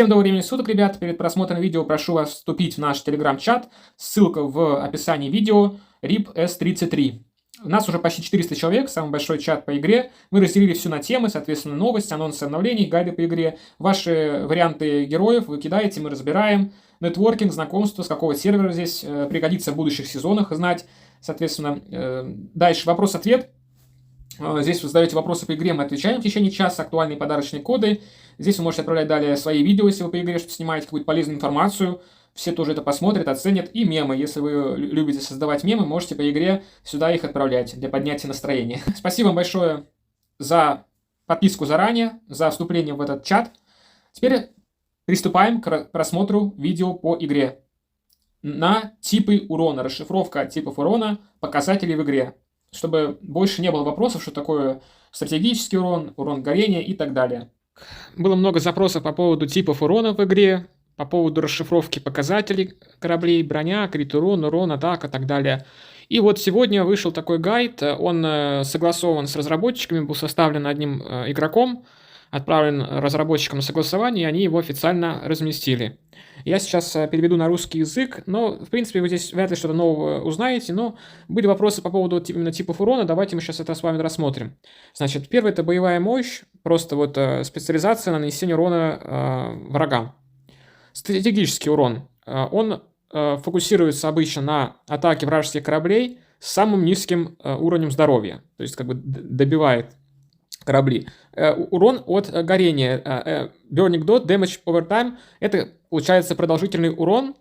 Всем доброго времени суток, ребят. Перед просмотром видео прошу вас вступить в наш телеграм-чат. Ссылка в описании видео. RIP S33. У нас уже почти 400 человек, самый большой чат по игре. Мы разделили все на темы, соответственно, новости, анонсы обновлений, гайды по игре. Ваши варианты героев вы кидаете, мы разбираем. Нетворкинг, знакомство, с какого сервера здесь пригодится в будущих сезонах знать. Соответственно, дальше вопрос-ответ. Здесь вы задаете вопросы по игре, мы отвечаем в течение часа, актуальные подарочные коды. Здесь вы можете отправлять далее свои видео, если вы по игре что-то снимаете, какую-то полезную информацию. Все тоже это посмотрят, оценят. И мемы, если вы любите создавать мемы, можете по игре сюда их отправлять для поднятия настроения. Спасибо вам большое за подписку заранее, за вступление в этот чат. Теперь приступаем к просмотру видео по игре. На типы урона, расшифровка типов урона, показателей в игре. Чтобы больше не было вопросов, что такое стратегический урон, урон горения и так далее. Было много запросов по поводу типов урона в игре, по поводу расшифровки показателей кораблей, броня, крит урон, атака и так далее. И вот сегодня вышел такой гайд, он согласован с разработчиками, был составлен одним игроком, отправлен разработчикам на согласование, и они его официально разместили. Я сейчас переведу на русский язык, но, в принципе, вы здесь вряд ли что-то новое узнаете, но были вопросы по поводу именно типов урона, давайте мы сейчас это с вами рассмотрим. Значит, первое – это боевая мощь, просто вот специализация на нанесение урона врагам. Стратегический урон, он фокусируется обычно на атаке вражеских кораблей с самым низким уровнем здоровья, то есть как бы добивает корабли. Урон от горения. Burning Dot, Damage Over Time. Это, получается, продолжительный урон.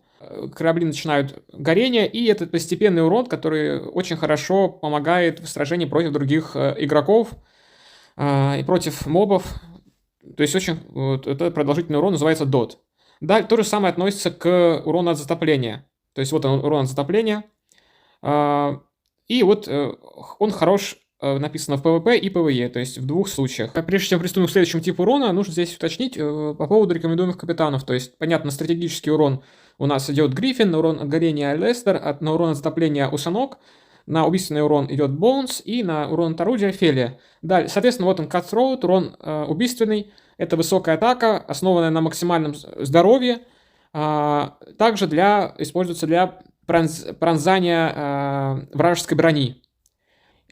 Корабли начинают горение, и это постепенный урон, который очень хорошо помогает в сражении против других игроков и против мобов. То есть очень вот, это продолжительный урон называется DOT. Да, то же самое относится к урону от затопления. То есть вот он, урон от затопления. И вот он хорош, написано в PvP и PvE, то есть в двух случаях. Прежде чем приступим к следующему типу урона, нужно здесь уточнить по поводу рекомендуемых капитанов. То есть, понятно, стратегический урон у нас идет Гриффин, на урон от горения Алестер, на урон от затопления Усанок, на убийственный урон идет Боунс и на урон от орудия Фелия. Далее, соответственно, вот он Cutthroat, урон убийственный, это высокая атака, основанная на максимальном здоровье, также используется для пронзания вражеской брони.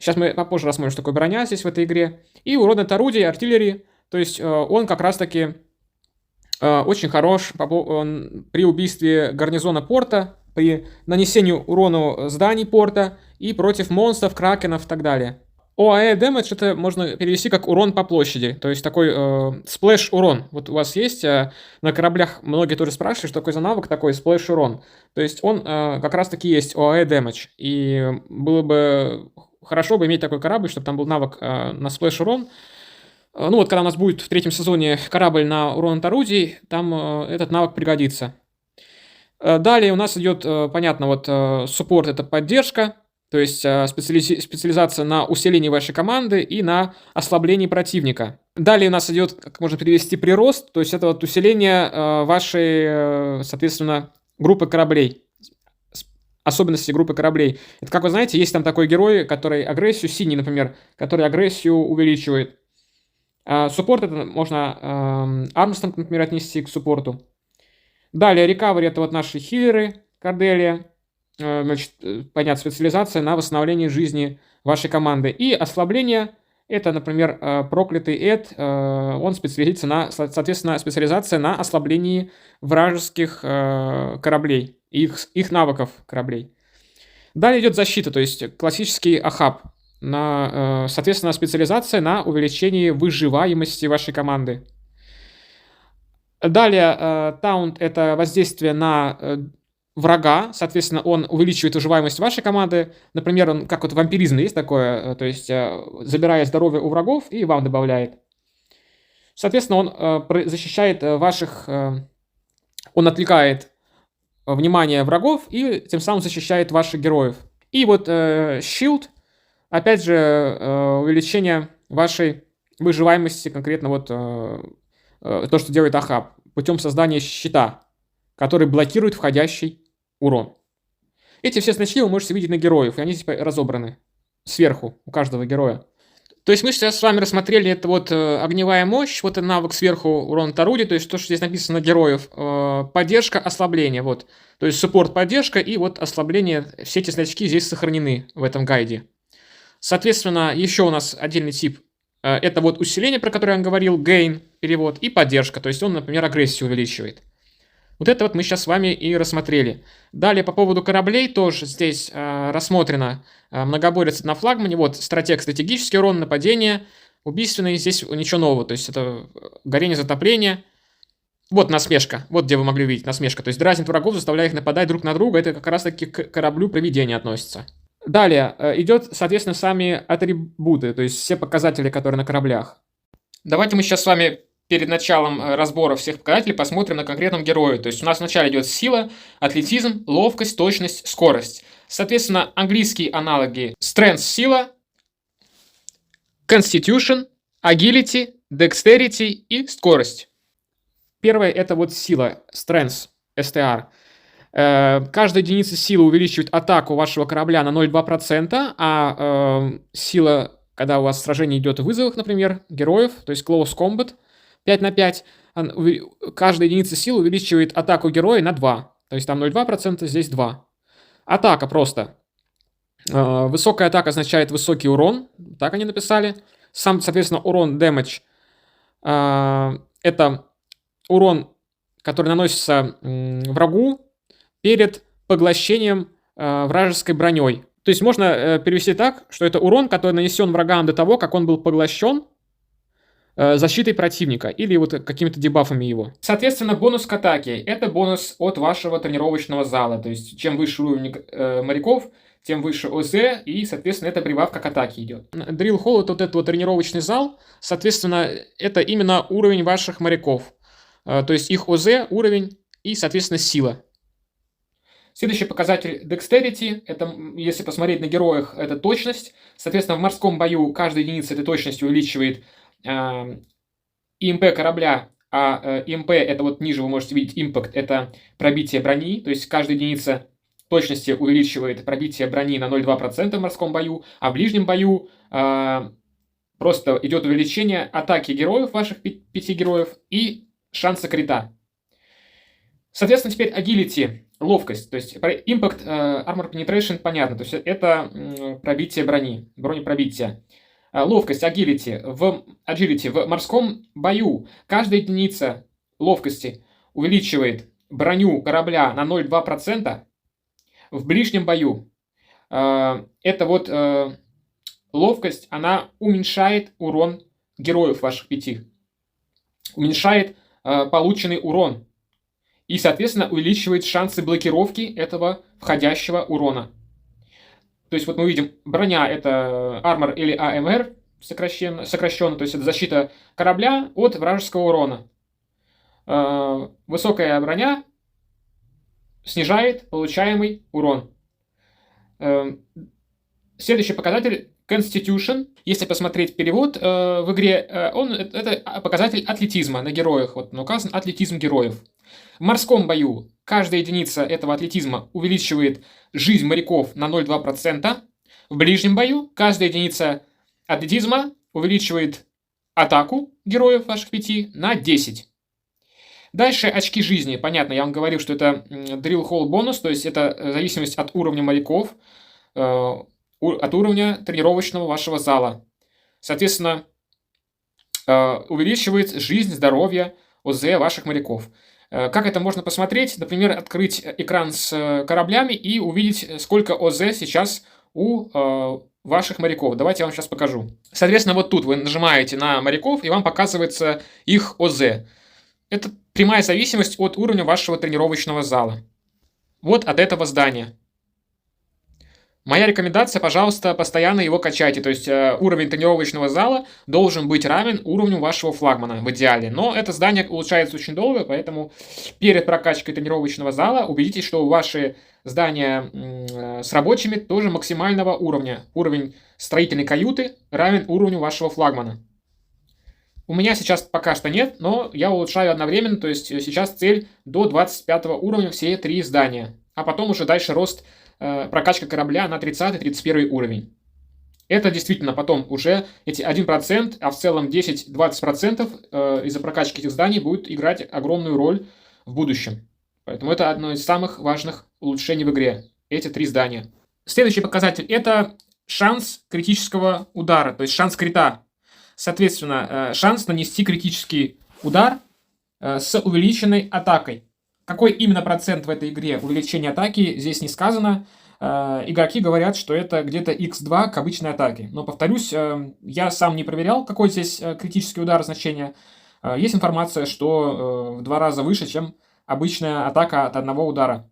Сейчас мы попозже рассмотрим, что такое броня здесь в этой игре. И урон от орудия, артиллерии. То есть он как раз-таки очень хорош при убийстве гарнизона порта, при нанесении урона зданий порта и против монстров, кракенов и так далее. OAE Damage это можно перевести как урон по площади. То есть такой сплэш-урон. Вот у вас есть на кораблях, многие тоже спрашивают, что такое за навык такой сплэш-урон. То есть он как раз-таки есть OAE Damage. И было бы хорошо бы иметь такой корабль, чтобы там был навык на сплэш-урон. Ну вот, когда у нас будет в третьем сезоне корабль на урон от орудий, там этот навык пригодится. Далее у нас идет, понятно, вот суппорт — это поддержка, то есть специализация на усилении вашей команды и на ослаблении противника. Далее у нас идет, как можно перевести, прирост, то есть это вот усиление вашей, соответственно, группы кораблей. Особенности группы кораблей. Это, как вы знаете, есть там такой герой, который агрессию, синий, например, который агрессию увеличивает. Суппорт — это можно Армстронг, например, отнести к суппорту. Далее, рекавери — это вот наши хиллеры, Корделия. Значит, понятно, специализация на восстановлении жизни вашей команды. И ослабление — это, например, проклятый Эд. Он специализируется на, соответственно, специализация на ослаблении вражеских кораблей. Их навыков кораблей. Далее идет защита, то есть классический ахаб. Соответственно, специализация на увеличении выживаемости вашей команды. Далее таунт — это воздействие на врага, соответственно, он увеличивает выживаемость вашей команды. Например, он, как вот вампиризм есть такое, то есть забирая здоровье у врагов и вам добавляет. Соответственно, он защищает ваших, он отвлекает внимание врагов и тем самым защищает ваших героев. И вот Shield, опять же, увеличение вашей выживаемости, конкретно вот то, что делает Ахаб, путем создания щита, который блокирует входящий урон. Эти все значки вы можете видеть на героев, и они здесь разобраны сверху у каждого героя. То есть мы сейчас с вами рассмотрели это вот огневая мощь, вот навык сверху урон от орудия, то есть то, что здесь написано героев, поддержка, ослабление, вот. То есть суппорт, поддержка и вот ослабление, все эти значки здесь сохранены в этом гайде. Соответственно, еще у нас отдельный тип, это вот усиление, про которое я говорил, gain, перевод, и поддержка, то есть он, например, агрессию увеличивает. Вот это вот мы сейчас с вами и рассмотрели. Далее по поводу кораблей тоже здесь рассмотрено многоборец на флагмане. Вот стратег, стратегический урон, нападение, убийственный, здесь ничего нового. То есть это горение, затопление. Вот насмешка, вот где вы могли увидеть насмешка. То есть дразнит врагов, заставляя их нападать друг на друга. Это как раз таки к кораблю проведения относится. Далее идет, соответственно, сами атрибуты, то есть все показатели, которые на кораблях. Давайте мы сейчас с вами перед началом разбора всех показателей посмотрим на конкретном герое. То есть у нас вначале идет сила, атлетизм, ловкость, точность, скорость. Соответственно, английские аналоги: strength – сила, constitution, agility, dexterity и скорость. Первое – это вот сила, strength, STR. Каждая единица силы увеличивает атаку вашего корабля на 0,2%, а сила, когда у вас сражение идет в вызовах, например, героев, то есть close combat, 5 на 5, каждая единица силы увеличивает атаку героя на 2. То есть там 0,2%, здесь 2. Атака просто. Высокая атака означает высокий урон. Так они написали. Сам, соответственно, урон damage это урон, который наносится врагу перед поглощением вражеской броней. То есть можно перевести так, что это урон, который нанесен врагам до того, как он был поглощен защитой противника или вот какими-то дебафами его. Соответственно, бонус к атаке – это бонус от вашего тренировочного зала. То есть чем выше уровень моряков, тем выше ОЗ, и, соответственно, это прибавка к атаке идет. Drill Hall – это вот этот вот тренировочный зал, соответственно, это именно уровень ваших моряков. То есть их ОЗ, уровень и, соответственно, сила. Следующий показатель Dexterity, это, если посмотреть на героях, это точность. Соответственно, в морском бою каждая единица этой точности увеличивает ИМП корабля, а ИМП это вот ниже вы можете видеть импакт, это пробитие брони, то есть каждая единица точности увеличивает пробитие брони на 0,2% в морском бою, а в ближнем бою просто идет увеличение атаки героев, ваших 5 героев, и шанса крита. Соответственно, теперь agility, ловкость, то есть impact, armor penetration, понятно, то есть это пробитие брони, бронепробитие. Ловкость, agility в морском бою каждая единица ловкости увеличивает броню корабля на 0,2%. В ближнем бою это вот ловкость, она уменьшает урон героев ваших 5. Уменьшает полученный урон. И, соответственно, увеличивает шансы блокировки этого входящего урона. То есть вот мы видим, броня это Armor или AMR сокращенно, то есть это защита корабля от вражеского урона. Высокая броня снижает получаемый урон. Следующий показатель Constitution. Если посмотреть перевод в игре, это показатель атлетизма на героях. Вот указан атлетизм героев. В морском бою каждая единица этого атлетизма увеличивает жизнь моряков на 0,2%. В ближнем бою каждая единица атлетизма увеличивает атаку героев ваших 5 на 10. Дальше очки жизни. Понятно, я вам говорил, что это Drill Hall бонус, то есть это зависимость от уровня моряков, от уровня тренировочного вашего зала. Соответственно, увеличивает жизнь, здоровье, ОЗ ваших моряков. Как это можно посмотреть? Например, открыть экран с кораблями и увидеть, сколько ОЗ сейчас у ваших моряков. Давайте я вам сейчас покажу. Соответственно, вот тут вы нажимаете на моряков, и вам показывается их ОЗ. Это прямая зависимость от уровня вашего тренировочного зала. Вот от этого здания. Моя рекомендация, пожалуйста, постоянно его качайте. То есть уровень тренировочного зала должен быть равен уровню вашего флагмана в идеале. Но это здание улучшается очень долго, поэтому перед прокачкой тренировочного зала убедитесь, что ваши здания с рабочими тоже максимального уровня. Уровень строительной каюты равен уровню вашего флагмана. У меня сейчас пока что нет, но я улучшаю одновременно. То есть сейчас цель до 25 уровня все 3 здания. А потом уже дальше рост прокачка корабля на 30-31 уровень. Это действительно потом уже эти 1%, а в целом 10-20% из-за прокачки этих зданий будет играть огромную роль в будущем. Поэтому это одно из самых важных улучшений в игре. Эти 3 здания. Следующий показатель – это шанс критического удара, то есть шанс крита. Соответственно, шанс нанести критический удар с увеличенной атакой. Какой именно процент в этой игре увеличения атаки, здесь не сказано. Игроки говорят, что это где-то x2 к обычной атаке. Но, повторюсь, я сам не проверял, какой здесь критический удар значение. Есть информация, что в 2 раза выше, чем обычная атака от одного удара.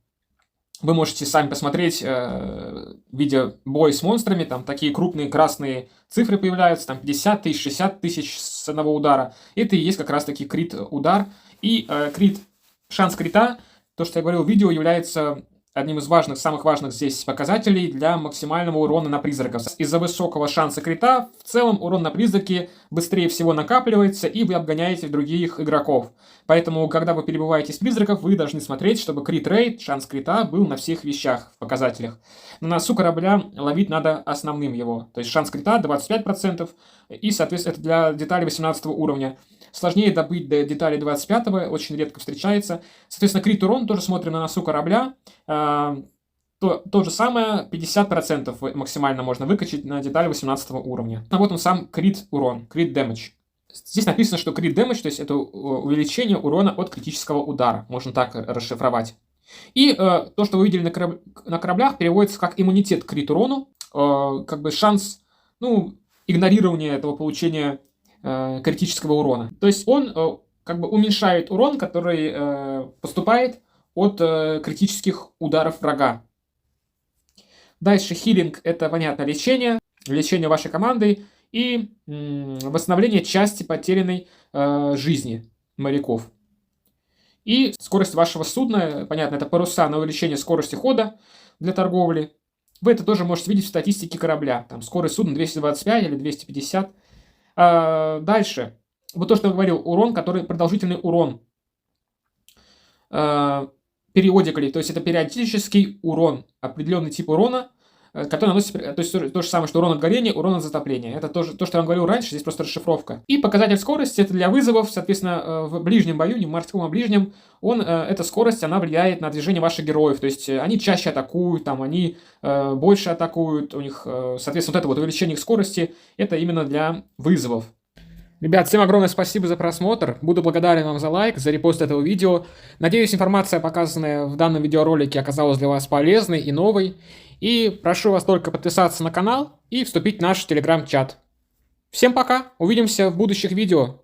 Вы можете сами посмотреть, видя бой с монстрами, там такие крупные красные цифры появляются, там 50 тысяч, 60 тысяч с одного удара. Это и есть как раз таки крит-удар. И шанс крита, то, что я говорил в видео, является одним из самых важных здесь показателей для максимального урона на призраков. Из-за высокого шанса крита, в целом урон на призраке быстрее всего накапливается, и вы обгоняете других игроков. Поэтому, когда вы перебываете с призраков, вы должны смотреть, чтобы крит-рейт, шанс крита, был на всех вещах в показателях. На носу корабля ловить надо основным его. То есть шанс крита 25%, и, соответственно, это для деталей 18 уровня. Сложнее добыть до деталей 25, очень редко встречается. Соответственно, крит-урон тоже смотрим на носу корабля. То же самое, 50% максимально можно выкачать на детали 18 уровня. А вот он сам крит-урон, крит-дэмэдж. Здесь написано, что крит-дэмэдж, то есть это увеличение урона от критического удара. Можно так расшифровать. И то, что вы видели на кораблях, переводится как иммунитет к крит-урону. Как бы шанс, игнорирования этого получения критического урона. То есть он как бы уменьшает урон, который поступает от критических ударов врага. Дальше хилинг — это, понятно, лечение вашей команды и восстановление части потерянной жизни моряков. И скорость вашего судна, понятно, это паруса на увеличение скорости хода для торговли. Вы это тоже можете видеть в статистике корабля. Там скорость судна 225 или 250. Дальше. Вот то, что я говорил, урон, продолжительный урон. Периодикали, то есть это периодический урон, определенный тип урона, который наносится, то есть то же самое, что урон от горения, урон от затопления. Это тоже то, что я вам говорил раньше, здесь просто расшифровка. И показатель скорости — это для вызовов, соответственно, в ближнем бою, не в морском, а в ближнем, эта скорость, она влияет на движение ваших героев, то есть они чаще атакуют, там, они больше атакуют, у них, соответственно, вот это вот увеличение их скорости, это именно для вызовов. Ребят, всем огромное спасибо за просмотр. Буду благодарен вам за лайк, за репост этого видео. Надеюсь, информация, показанная в данном видеоролике, оказалась для вас полезной и новой. И прошу вас только подписаться на канал и вступить в наш телеграм-чат. Всем пока, увидимся в будущих видео.